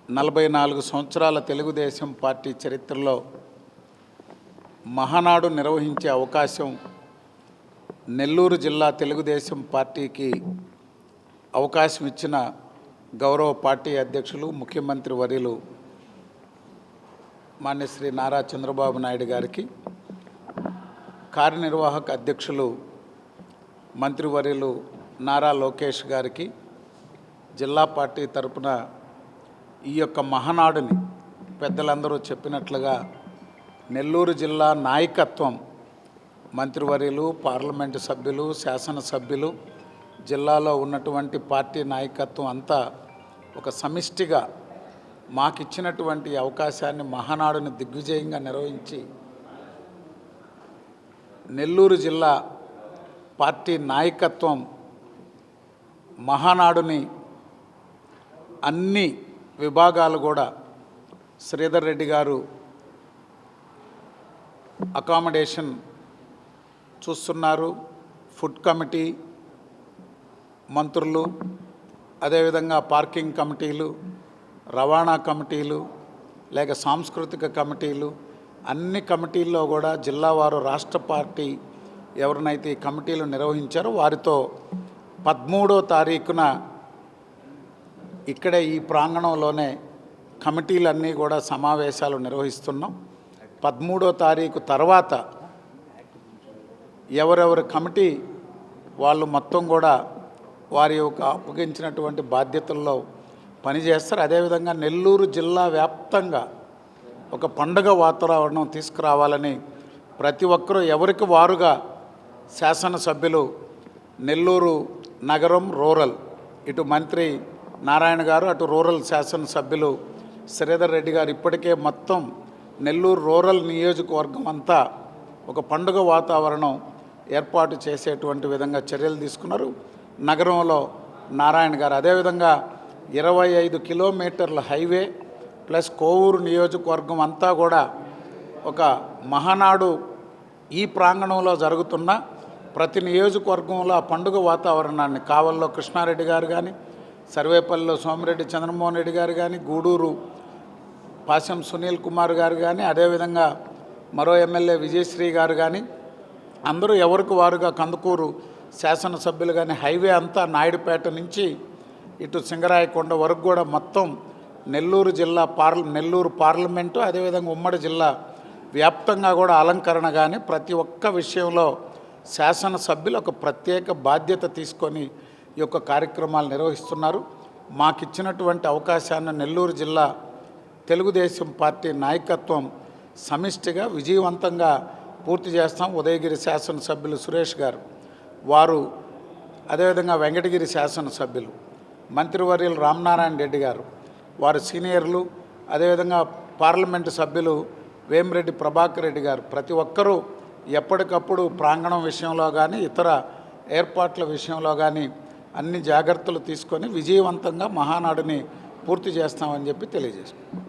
44 సంవత్సరాల తెలుగుదేశం పార్టీ చరిత్రలో మహానాడు నిర్వహించే అవకాశం నెల్లూరు జిల్లా తెలుగుదేశం పార్టీకి అవకాశం ఇచ్చిన గౌరవ పార్టీ అధ్యక్షులు ముఖ్యమంత్రి వర్యులు మాన్య శ్రీ నారా చంద్రబాబు నాయుడు గారికి, కార్యనిర్వాహక అధ్యక్షులు మంత్రివర్యులు నారా లోకేష్ గారికి, జిల్లా పార్టీ తరపున ఈ యొక్క మహానాడుని పెద్దలందరూ చెప్పినట్లుగా నెల్లూరు జిల్లా నాయకత్వం, మంత్రివర్యులు, పార్లమెంటు సభ్యులు, శాసనసభ్యులు, జిల్లాలో ఉన్నటువంటి పార్టీ నాయకత్వం అంతా ఒక సమిష్టిగా మాకిచ్చినటువంటి అవకాశాన్ని మహానాడుని దిగ్విజయంగా నిర్వహించి నెల్లూరు జిల్లా పార్టీ నాయకత్వం మహానాడుని అన్ని విభాగాలు కూడా శ్రీధర్ రెడ్డి గారు అకామిడేషన్ చూస్తున్నారు, ఫుడ్ కమిటీ మంత్రులు, అదేవిధంగా పార్కింగ్ కమిటీలు, రవాణా కమిటీలు, లేక సాంస్కృతిక కమిటీలు, అన్ని కమిటీల్లో కూడా జిల్లావారు రాష్ట్ర పార్టీ ఎవరినైతే ఈ కమిటీలు నిర్వహించారో వారితో 13వ తారీఖున ఇక్కడే ఈ ప్రాంగణంలోనే కమిటీలన్నీ కూడా సమావేశాలు నిర్వహిస్తున్నాం. 13వ తారీఖు తర్వాత ఎవరెవరి కమిటీ వాళ్ళు మొత్తం కూడా వారి యొక్క అప్పగించినటువంటి బాధ్యతల్లో పనిచేస్తారు. అదేవిధంగా నెల్లూరు జిల్లా వ్యాప్తంగా ఒక పండుగ వాతావరణం తీసుకురావాలని ప్రతి ఒక్కరూ ఎవరికి వారుగా శాసనసభ్యులు నెల్లూరు నగరం రూరల్, ఇటు మంత్రి నారాయణ గారు, అటు రూరల్ శాసనసభ్యులు శ్రీధర్ రెడ్డి గారు ఇప్పటికే మొత్తం నెల్లూరు రూరల్ నియోజకవర్గం అంతా ఒక పండుగ వాతావరణం ఏర్పాటు చేసేటువంటి విధంగా చర్యలు తీసుకున్నారు. నగరంలో నారాయణ గారు అదేవిధంగా 25 కిలోమీటర్ల హైవే ప్లస్ కోవూరు నియోజకవర్గం అంతా కూడా ఒక మహానాడు ఈ ప్రాంగణంలో జరుగుతున్న ప్రతి నియోజకవర్గంలో ఆ పండుగ వాతావరణాన్ని కావల్లో కృష్ణారెడ్డి గారు కానీ, సర్వేపల్లిలో సోమిరెడ్డి చంద్రమోహన్ రెడ్డి గారు కానీ, గూడూరు పాశం సునీల్ కుమార్ గారు కానీ, అదేవిధంగా మరో ఎమ్మెల్యే విజయశ్రీ గారు కానీ, అందరూ ఎవరికి వారుగా కందుకూరు శాసనసభ్యులు కానీ హైవే అంతా నాయుడుపేట నుంచి ఇటు సింగరాయకొండ వరకు కూడా మొత్తం నెల్లూరు జిల్లా నెల్లూరు పార్లమెంటు, అదేవిధంగా ఉమ్మడి జిల్లా వ్యాప్తంగా కూడా అలంకరణ కానీ ప్రతి ఒక్క విషయంలో శాసనసభ్యులు ఒక ప్రత్యేక బాధ్యత తీసుకొని ఈ యొక్క కార్యక్రమాలు నిర్వహిస్తున్నారు. మాకిచ్చినటువంటి అవకాశాన్ని నెల్లూరు జిల్లా తెలుగుదేశం పార్టీ నాయకత్వం సమిష్టిగా విజయవంతంగా పూర్తి చేస్తాం. ఉదయగిరి శాసనసభ్యులు సురేష్ గారు, వారు అదేవిధంగా వెంకటగిరి శాసనసభ్యులు మంత్రివర్యులు రామనారాయణ రెడ్డి గారు, వారు సీనియర్లు, అదేవిధంగా పార్లమెంటు సభ్యులు వేమిరెడ్డి ప్రభాకర్ రెడ్డి గారు, ప్రతి ఒక్కరూ ఎప్పటికప్పుడు ప్రాంగణం విషయంలో కానీ ఇతర ఏర్పాట్ల విషయంలో కానీ అన్ని జాగ్రత్తలు తీసుకొని విజయవంతంగా మహానాడుని పూర్తి చేస్తామని చెప్పి తెలియజేస్తున్నాం.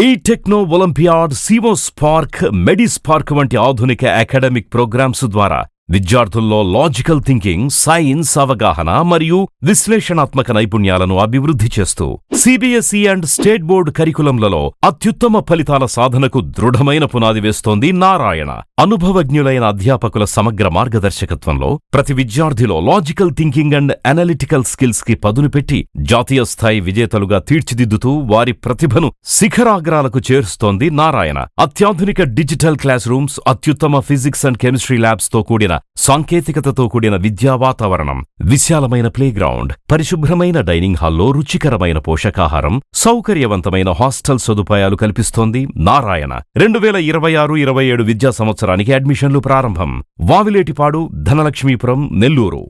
ఈ టెక్నో ఒలింపియాడ్, సివోస్పార్క్, మెడిస్పార్క్ వంటి ఆధునిక అకాడమిక్ ప్రోగ్రామ్స్ ద్వారా విద్యార్థుల్లో లాజికల్ థింకింగ్, సైన్స్ అవగాహన మరియు విశ్లేషణాత్మక నైపుణ్యాలను అభివృద్ధి చేస్తూ సిబిఎస్ఈ అండ్ స్టేట్ బోర్డు కరికులంలలో అత్యుత్తమ ఫలితాల సాధనకు దృఢమైన పునాది వేస్తోంది నారాయణ. అనుభవజ్ఞులైన అధ్యాపకుల సమగ్ర మార్గదర్శకత్వంలో ప్రతి విద్యార్థిలో logical thinking and analytical skills కి పదును పెట్టి జాతీయ స్థాయి విజేతలుగా తీర్చిదిద్దుతూ వారి ప్రతిభను శిఖరాగ్రాలకు చేరుస్తోంది నారాయణ. అత్యాధునిక డిజిటల్ క్లాస్ రూమ్స్, అత్యుత్తమ ఫిజిక్స్ అండ్ కెమిస్ట్రీ ల్యాబ్స్ తో కూడిన సాంకేతికతతో కూడిన విద్యా వాతావరణం, విశాలమైన ప్లేగ్రౌండ్, పరిశుభ్రమైన డైనింగ్ హాల్లో రుచికరమైన పోషకాహారం, సౌకర్యవంతమైన హాస్టల్ సదుపాయాలు కల్పిస్తోంది నారాయణ. 2026-27 విద్యా సంవత్సరానికి అడ్మిషన్లు ప్రారంభం. వావిలేటిపాడు, ధనలక్ష్మీపురం, నెల్లూరు.